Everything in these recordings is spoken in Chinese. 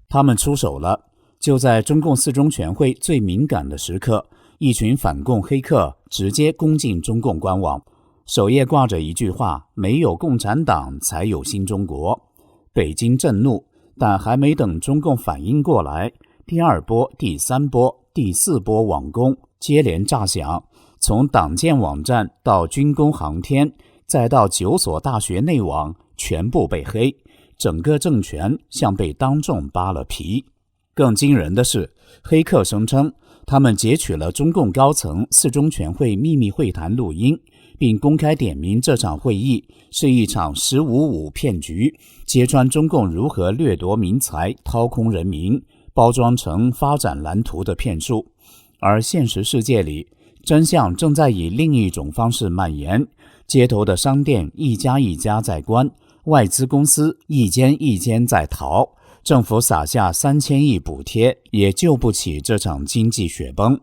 他们出手了。就在中共四中全会最敏感的时刻，一群反共黑客直接攻进中共官网，首页挂着一句话：没有共产党才有新中国。北京震怒，但还没等中共反应过来，第二波、第三波、第四波网攻接连炸响，从党建网站到军工航天，再到9所大学内网，全部被黑，整个政权像被当众扒了皮。更惊人的是，黑客声称他们截取了中共高层四中全会秘密会谈录音，并公开点名这场会议是一场“15-5”骗局，揭穿中共如何掠夺民财、掏空人民，包装成发展蓝图的骗术。而现实世界里，真相正在以另一种方式蔓延，街头的商店一家一家在关，外资公司一间一间在逃，政府撒下3000亿补贴也救不起这场经济雪崩。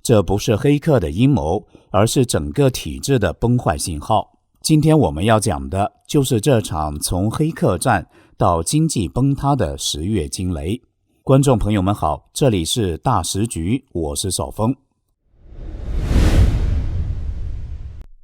这不是黑客的阴谋，而是整个体制的崩坏信号。今天我们要讲的就是这场从黑客战到经济崩塌的10月惊雷。观众朋友们好，这里是大时局，我是邵峰。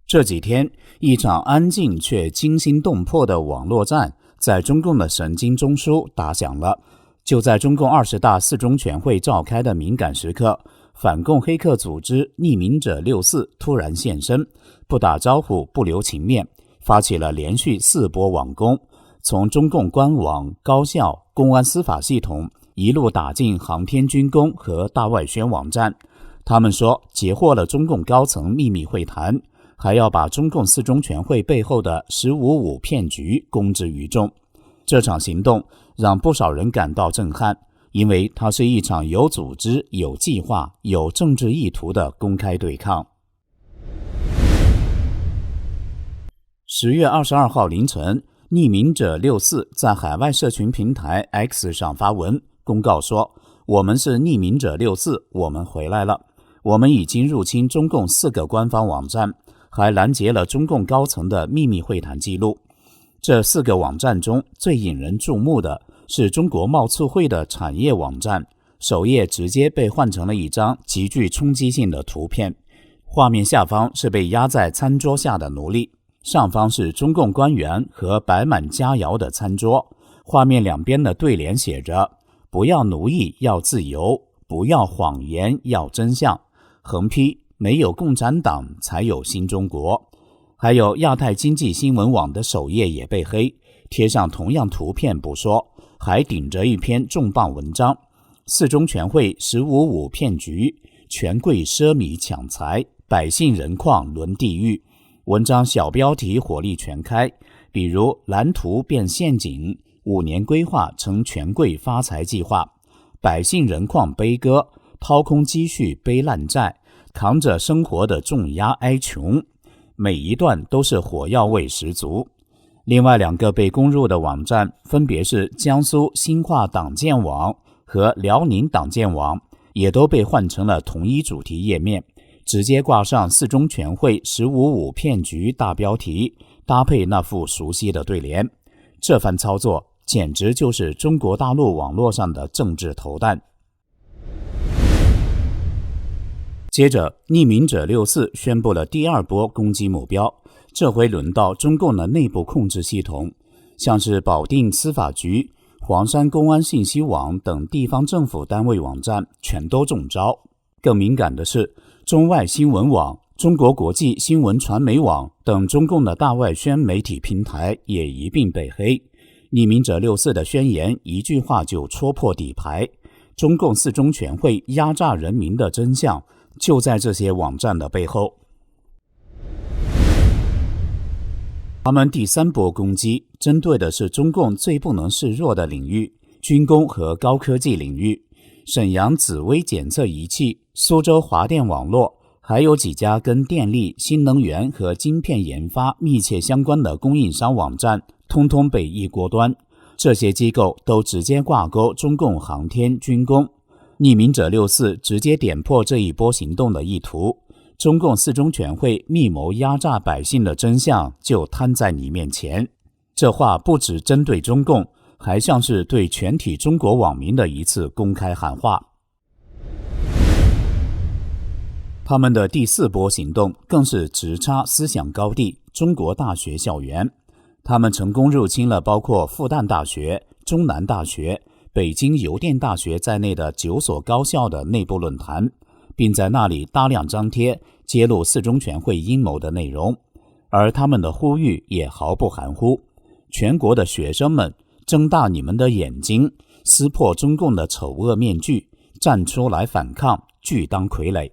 这几天，一场安静却惊心动魄的网络战在中共的神经中枢打响了。就在中共20大四中全会召开的敏感时刻，反共黑客组织匿名者64突然现身，不打招呼不留情面，发起了连续4波网攻，从中共官网、高校、公安司法系统一路打进航天军工和大外宣网站。他们说截获了中共高层秘密会谈，还要把中共四中全会背后的“15-5”骗局公之于众。这场行动让不少人感到震撼，因为它是一场有组织、有计划、有政治意图的公开对抗。10月22号凌晨，匿名者64在海外社群平台 X 上发文公告说：我们是匿名者64，我们回来了。我们已经入侵中共4个官方网站，还拦截了中共高层的秘密会谈记录。这4个网站中最引人注目的是中国贸促会的产业网站，首页直接被换成了一张极具冲击性的图片，画面下方是被压在餐桌下的奴隶，上方是中共官员和摆满佳肴的餐桌，画面两边的对联写着：不要奴役，要自由；不要谎言，要真相。横批：没有共产党才有新中国。还有亚太经济新闻网的首页也被黑，贴上同样图片不说，还顶着一篇重磅文章：四中全会“15-5”骗局，权贵奢靡抢财，百姓人矿沦地狱。文章小标题火力全开，比如蓝图变陷阱，5年规划成权贵发财计划，百姓人矿悲歌，掏空积蓄背烂债，扛着生活的重压哀穷。每一段都是火药味十足。另外2个被攻入的网站分别是江苏新化党建网和辽宁党建网，也都被换成了同一主题页面，直接挂上四中全会“15-5”骗局大标题，搭配那副熟悉的对联。这番操作简直就是中国大陆网络上的政治投弹。接着，匿名者64宣布了第2波攻击目标，这回轮到中共的内部控制系统，像是保定司法局、黄山公安信息网等地方政府单位网站全都中招。更敏感的是，中外新闻网、中国国际新闻传媒网等中共的大外宣媒体平台也一并被黑。匿名者64的宣言一句话就戳破底牌，中共四中全会压榨人民的真相就在这些网站的背后。他们第3波攻击针对的是中共最不能示弱的领域，军工和高科技领域。沈阳紫微检测仪器、苏州华电网络，还有几家跟电力、新能源和晶片研发密切相关的供应商网站，通通被一锅端。这些机构都直接挂钩中共航天军工。匿名者64直接点破这一波行动的意图，中共四中全会密谋压榨百姓的真相就摊在你面前。这话不只针对中共，还像是对全体中国网民的一次公开喊话。他们的第4波行动更是直插思想高地中国大学校园，他们成功入侵了包括复旦大学、中南大学、北京邮电大学在内的9所高校的内部论坛，并在那里大量张贴揭露四中全会阴谋的内容。而他们的呼吁也毫不含糊，全国的学生们，睁大你们的眼睛，撕破中共的丑恶面具，站出来反抗，拒当傀儡。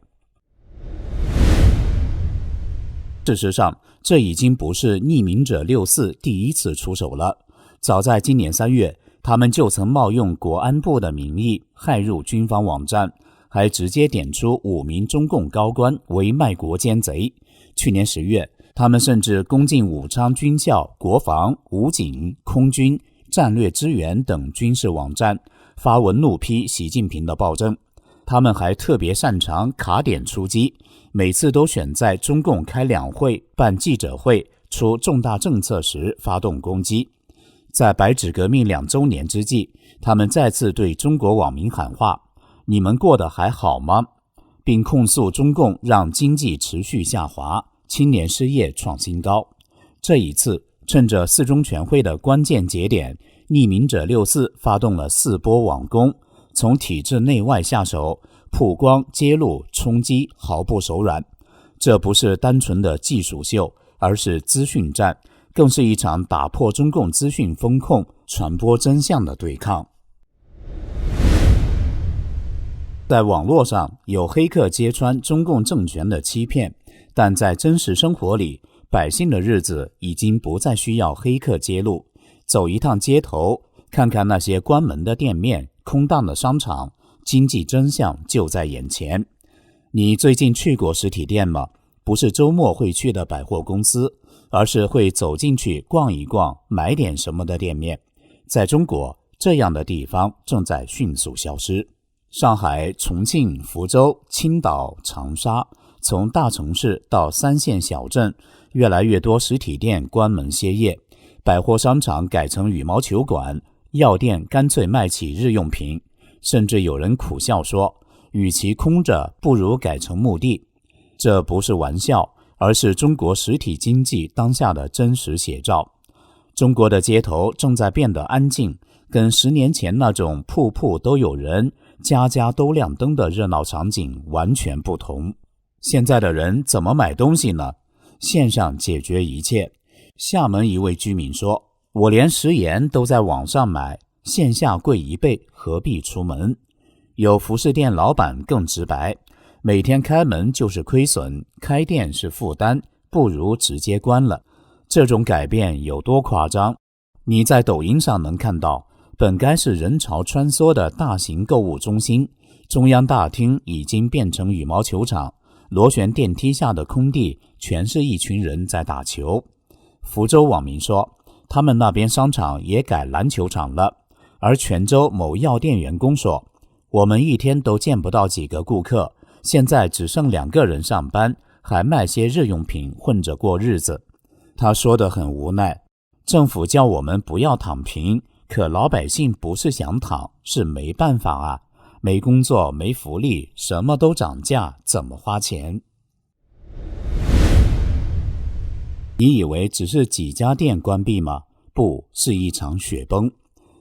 事实上，这已经不是匿名者64第一次出手了。早在今年3月，他们就曾冒用国安部的名义骇入军方网站，还直接点出5名中共高官为卖国奸贼。去年10月，他们甚至攻进武昌军校、国防、武警、空军、战略支援等军事网站，发文怒批习近平的暴政。他们还特别擅长卡点出击，每次都选在中共开两会、办记者会、出重大政策时发动攻击。在白纸革命2周年之际，他们再次对中国网民喊话：你们过得还好吗？并控诉中共让经济持续下滑，青年失业创新高。这一次，趁着四中全会的关键节点，匿名者64发动了4波网攻，从体制内外下手，曝光、揭露、冲击，毫不手软。这不是单纯的技术秀，而是资讯战，更是一场打破中共资讯风控、传播真相的对抗。在网络上有黑客揭穿中共政权的欺骗，但在真实生活里，百姓的日子已经不再需要黑客揭露。走一趟街头，看看那些关门的店面、空荡的商场，经济真相就在眼前。你最近去过实体店吗？不是周末会去的百货公司，而是会走进去逛一逛、买点什么的店面。在中国，这样的地方正在迅速消失。上海、重庆、福州、青岛、长沙，从大城市到3线小镇，越来越多实体店关门歇业，百货商场改成羽毛球馆，药店干脆卖起日用品，甚至有人苦笑说，与其空着，不如改成墓地。这不是玩笑，而是中国实体经济当下的真实写照。中国的街头正在变得安静，跟10年前那种铺铺都有人、家家都亮灯的热闹场景完全不同。现在的人怎么买东西呢？线上解决一切。厦门一位居民说，我连食盐都在网上买，线下贵1倍，何必出门？有服饰店老板更直白，每天开门就是亏损，开店是负担，不如直接关了。这种改变有多夸张？你在抖音上能看到，本该是人潮穿梭的大型购物中心，中央大厅已经变成羽毛球场，螺旋电梯下的空地全是一群人在打球。福州网民说，他们那边商场也改篮球场了。而泉州某药店员工说，我们一天都见不到几个顾客，现在只剩2个人上班，还卖些日用品混着过日子。他说得很无奈，政府叫我们不要躺平，可老百姓不是想躺，是没办法啊，没工作，没福利，什么都涨价，怎么花钱？你以为只是几家店关闭吗？不，是一场雪崩。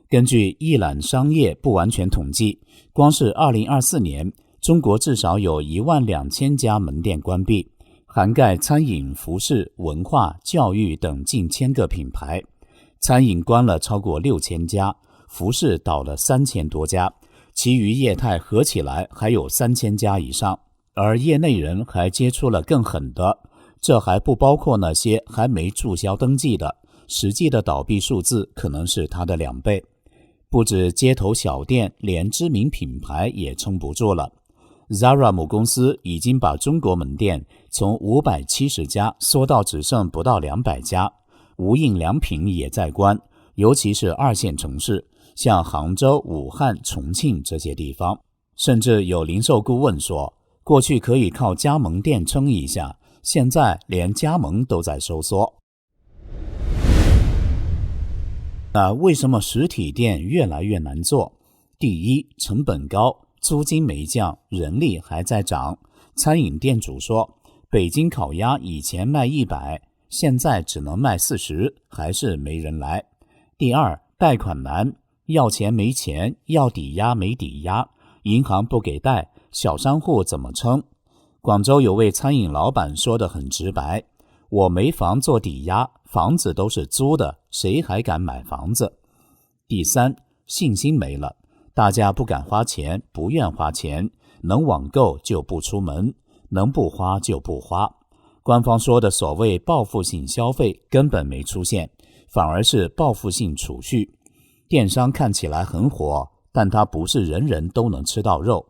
根据一览商业不完全统计，光是2024年，中国至少有12000家门店关闭，涵盖餐饮、服饰、文化、教育等近1000个品牌。餐饮关了超过6000家，服饰倒了3000多家，其余业态合起来还有3000家以上。而业内人还接触了更狠的，这还不包括那些还没注销登记的，实际的倒闭数字可能是它的2倍。不止街头小店，连知名品牌也撑不住了。Zara 母公司已经把中国门店从570家缩到只剩不到200家，无印良品也在关，尤其是2线城市，像杭州、武汉、重庆这些地方。甚至有零售顾问说，过去可以靠加盟店撑一下，现在连加盟都在收缩。那为什么实体店越来越难做？第一，成本高，租金没降，人力还在涨。餐饮店主说，北京烤鸭以前卖100，现在只能卖40，还是没人来。第二，贷款难，要钱没钱，要抵押没抵押，银行不给贷，小商户怎么撑？广州有位餐饮老板说得很直白，我没房做抵押，房子都是租的，谁还敢买房子？第三，信心没了，大家不敢花钱，不愿花钱，能网购就不出门，能不花就不花。官方说的所谓报复性消费根本没出现，反而是报复性储蓄。电商看起来很火，但它不是人人都能吃到肉。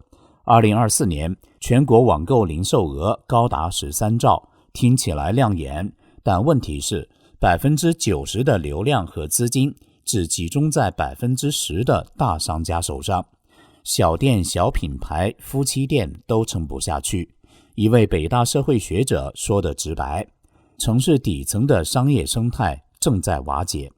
2024年全国网购零售额高达13兆，听起来亮眼，但问题是 90% 的流量和资金只集中在 10% 的大商家手上，小店、小品牌、夫妻店都撑不下去。一位北大社会学者说得直白，城市底层的商业生态正在瓦解。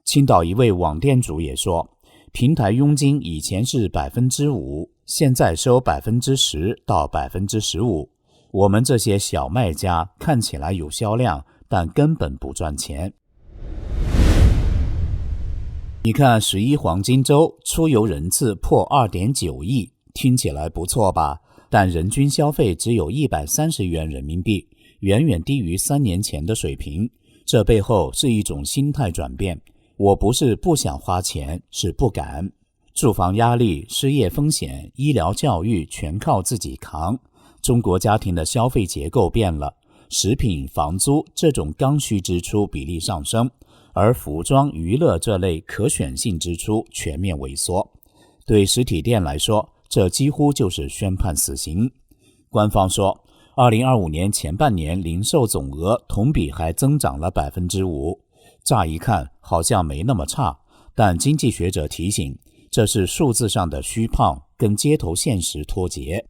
青岛一位网店主也说，平台佣金以前是 5%， 现在收 10% 到 15%。 我们这些小卖家看起来有销量，但根本不赚钱。你看11黄金周出游人次破 2.9 亿，听起来不错吧？但人均消费只有130元人民币，远远低于3年前的水平。这背后是一种心态转变，我不是不想花钱，是不敢。住房压力、失业风险、医疗教育全靠自己扛。中国家庭的消费结构变了，食品、房租这种刚需支出比例上升，而服装、娱乐这类可选性支出全面萎缩。对实体店来说，这几乎就是宣判死刑。官方说，2025年前半年零售总额同比还增长了 5%， 乍一看好像没那么差，但经济学者提醒，这是数字上的虚胖，跟街头现实脱节。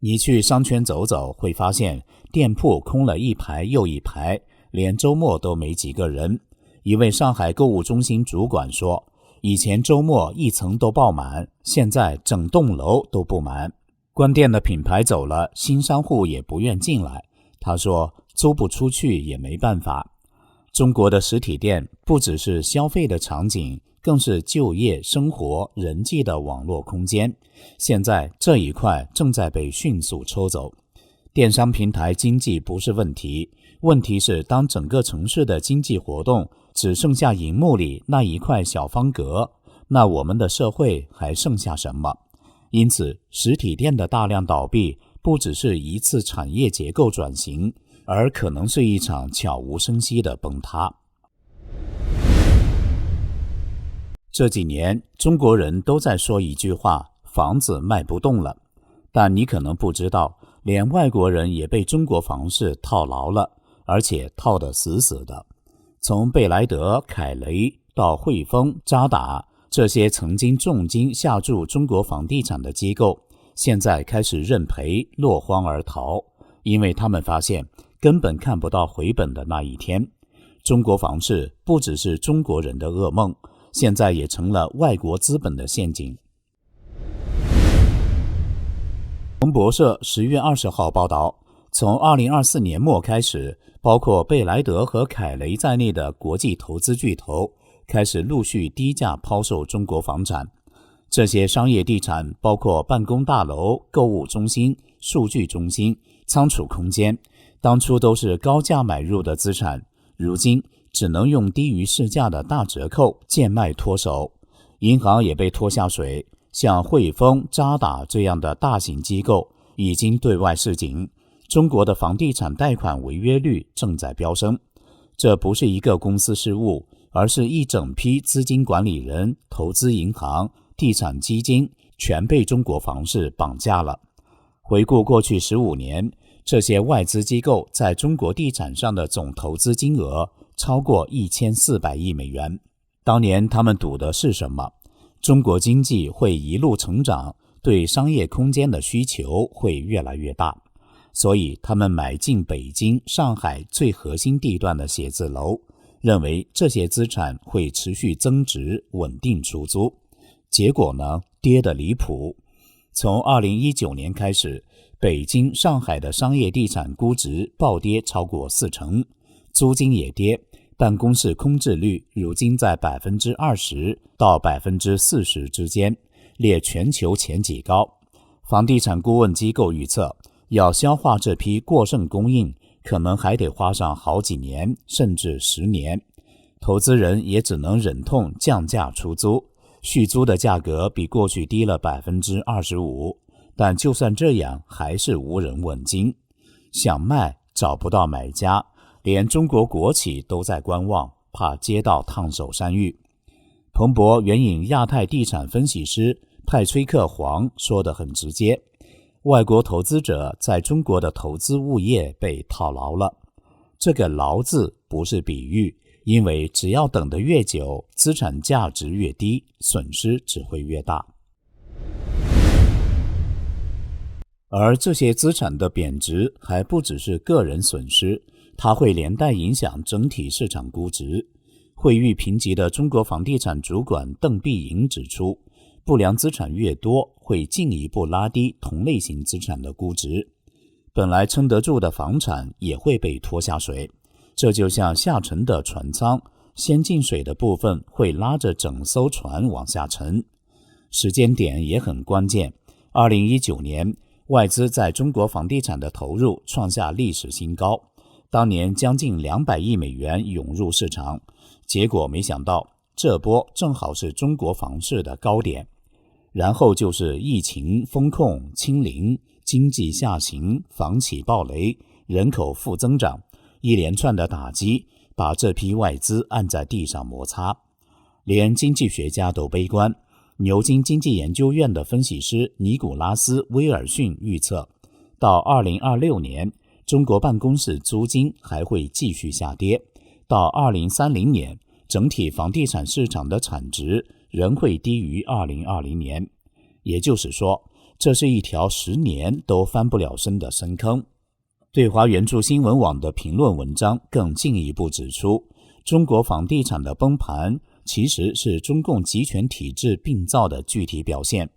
你去商圈走走，会发现店铺空了一排又一排，连周末都没几个人。一位上海购物中心主管说，以前周末一层都爆满，现在整栋楼都不满。关店的品牌走了，新商户也不愿进来。他说，租不出去也没办法。中国的实体店不只是消费的场景，更是就业、生活、人际的网络空间。现在这一块正在被迅速抽走。电商平台经济不是问题，问题是当整个城市的经济活动只剩下荧幕里那一块小方格，那我们的社会还剩下什么？因此，实体店的大量倒闭不只是一次产业结构转型，而可能是一场悄无声息的崩塌。这几年，中国人都在说一句话，房子卖不动了。但你可能不知道，连外国人也被中国房市套牢了，而且套得死死的。从贝莱德、凯雷到汇丰、渣打，这些曾经重金下注中国房地产的机构，现在开始认赔，落荒而逃，因为他们发现根本看不到回本的那一天。中国房市不只是中国人的噩梦，现在也成了外国资本的陷阱。彭博社10月20号报道，从2024年末开始，包括贝莱德和凯雷在内的国际投资巨头开始陆续低价抛售中国房产。这些商业地产包括办公大楼、购物中心、数据中心、仓储空间，当初都是高价买入的资产，如今只能用低于市价的大折扣贱卖脱手。银行也被拖下水，像汇丰、渣打这样的大型机构已经对外示警，中国的房地产贷款违约率正在飙升。这不是一个公司失误，而是一整批资金管理人、投资银行、地产基金全被中国房市绑架了。回顾过去15年，这些外资机构在中国地产上的总投资金额超过1400亿美元。当年他们赌的是什么？中国经济会一路成长，对商业空间的需求会越来越大，所以他们买进北京、上海最核心地段的写字楼，认为这些资产会持续增值，稳定出租。结果呢，跌得离谱。从2019年开始，北京、上海的商业地产估值暴跌超过40%，租金也跌，办公室空置率如今在20%到40%之间，列全球前几高。房地产顾问机构预测，要消化这批过剩供应，可能还得花上好几年，甚至10年。投资人也只能忍痛降价出租，续租的价格比过去低了25%，但就算这样，还是无人问津。想卖找不到买家，连中国国企都在观望，怕接到烫手山芋。彭博援引亚太地产分析师派崔克·黄说得很直接，外国投资者在中国的投资物业被套牢了。这个牢字不是比喻，因为只要等得越久，资产价值越低，损失只会越大。而这些资产的贬值还不只是个人损失，它会连带影响整体市场估值。惠誉评级的中国房地产主管邓碧莹指出，不良资产越多，会进一步拉低同类型资产的估值。本来撑得住的房产也会被拖下水，这就像下沉的船舱，先进水的部分会拉着整艘船往下沉。时间点也很关键，2019年外资在中国房地产的投入创下历史新高，当年将近200亿美元涌入市场，结果没想到这波正好是中国房市的高点。然后就是疫情、风控、清零、经济下行、房企暴雷、人口负增长，一连串的打击把这批外资按在地上摩擦。连经济学家都悲观，牛津经济研究院的分析师尼古拉斯·威尔逊预测，到2026年，中国办公室租金还会继续下跌，到2030年，整体房地产市场的产值仍会低于2020年。也就是说，这是一条10年都翻不了身的深坑。对华援助新闻网的评论文章更进一步指出，中国房地产的崩盘其实是中共集权体制病灶的具体表现。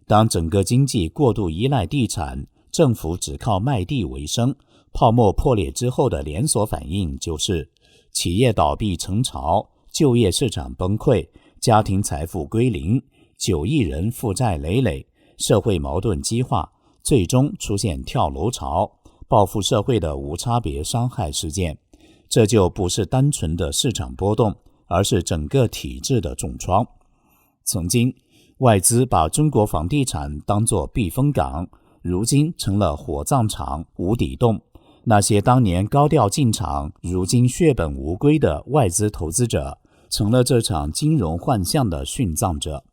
当整个经济过度依赖地产，政府只靠卖地为生，泡沫破裂之后的连锁反应就是企业倒闭成潮，就业市场崩溃，家庭财富归零，9亿人负债累累，社会矛盾激化，最终出现跳楼潮，报复社会的无差别伤害事件。这就不是单纯的市场波动，而是整个体制的重创。曾经，外资把中国房地产当作避风港，如今成了火葬场、无底洞。那些当年高调进场，如今血本无归的外资投资者，成了这场金融幻象的殉葬者。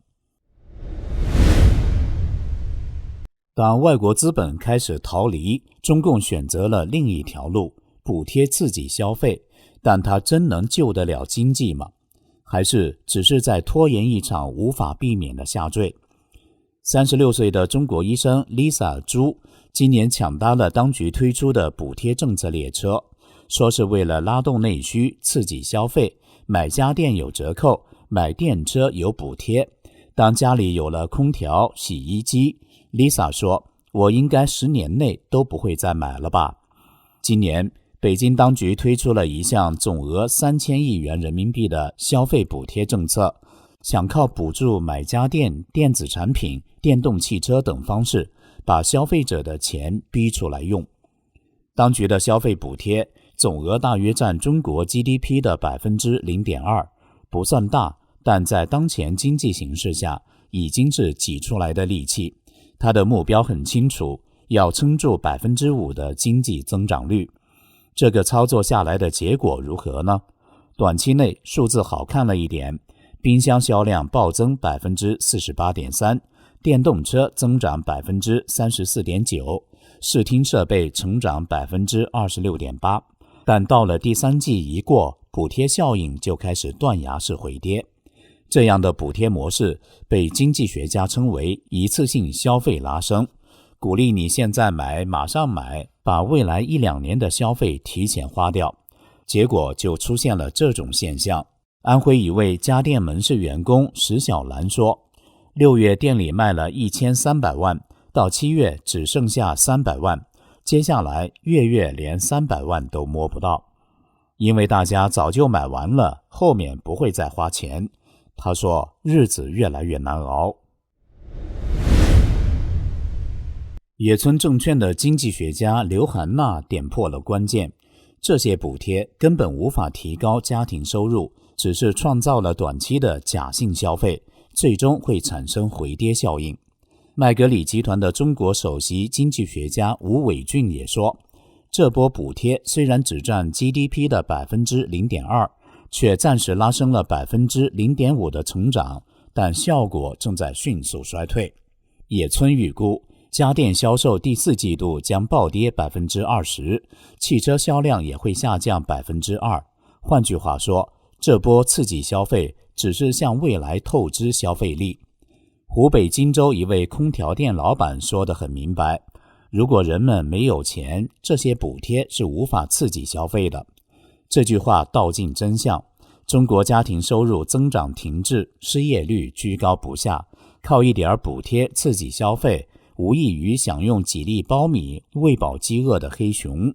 当外国资本开始逃离，中共选择了另一条路，补贴刺激消费，但它真能救得了经济吗？还是只是在拖延一场无法避免的下坠？36岁的中国医生 Lisa 朱今年抢搭了当局推出的补贴政策列车，说是为了拉动内需，刺激消费，买家电有折扣，买电车有补贴。当家里有了空调、洗衣机， Lisa 说，我应该10年内都不会再买了吧。今年北京当局推出了一项总额3000亿元人民币的消费补贴政策，想靠补助买家电、电子产品、电动汽车等方式，把消费者的钱逼出来用。当局的消费补贴总额大约占中国 GDP 的 0.2%， 不算大，但在当前经济形势下，已经是挤出来的力气。它的目标很清楚，要撑住 5% 的经济增长率。这个操作下来的结果如何呢？短期内数字好看了一点，冰箱销量暴增 48.3%， 电动车增长 34.9%， 视听设备成长 26.8%， 但到了第3季一过，补贴效应就开始断崖式回跌。这样的补贴模式被经济学家称为一次性消费拉升，鼓励你现在买马上买，把未来1-2年的消费提前花掉。结果就出现了这种现象。安徽一位家电门市员工石小兰说，6月店里卖了1300万，到7月只剩下300万，接下来月连300万都摸不到，因为大家早就买完了，后面不会再花钱。他说日子越来越难熬。野村证券的经济学家刘涵娜点破了关键，这些补贴根本无法提高家庭收入，只是创造了短期的假性消费，最终会产生回跌效应。麦格理集团的中国首席经济学家吴伟俊也说，这波补贴虽然只占 GDP 的 0.2%， 却暂时拉升了 0.5% 的成长，但效果正在迅速衰退。野村预估家电销售第4季度将暴跌 20%， 汽车销量也会下降 2%。 换句话说，这波刺激消费只是向未来透支消费力。湖北荆州一位空调店老板说得很明白，如果人们没有钱，这些补贴是无法刺激消费的。这句话道尽真相，中国家庭收入增长停滞，失业率居高不下，靠一点补贴刺激消费，无异于想用几粒苞米喂饱饥饿的黑熊。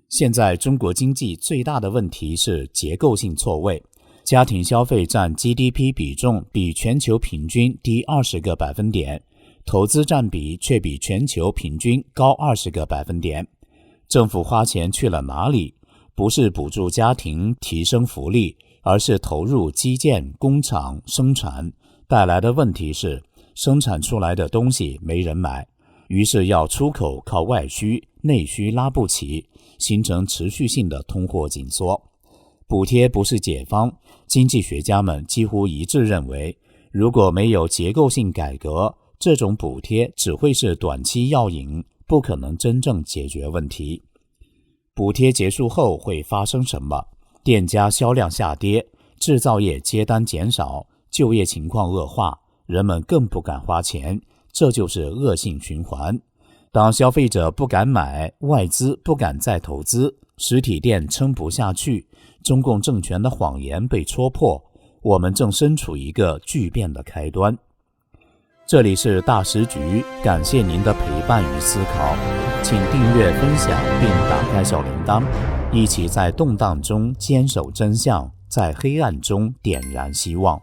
现在中国经济最大的问题是结构性错位，家庭消费占 GDP 比重比全球平均低20个百分点，投资占比却比全球平均高20个百分点。政府花钱去了哪里？不是补助家庭提升福利，而是投入基建、工厂生产，带来的问题是生产出来的东西没人买，于是要出口靠外需，内需拉不起，形成持续性的通货紧缩。补贴不是解方，经济学家们几乎一致认为，如果没有结构性改革，这种补贴只会是短期药引，不可能真正解决问题。补贴结束后会发生什么？店家销量下跌，制造业接单减少，就业情况恶化，人们更不敢花钱，这就是恶性循环。当消费者不敢买，外资不敢再投资，实体店撑不下去，中共政权的谎言被戳破，我们正身处一个巨变的开端。这里是大时局，感谢您的陪伴与思考，请订阅分享并打开小铃铛，一起在动荡中坚守真相，在黑暗中点燃希望。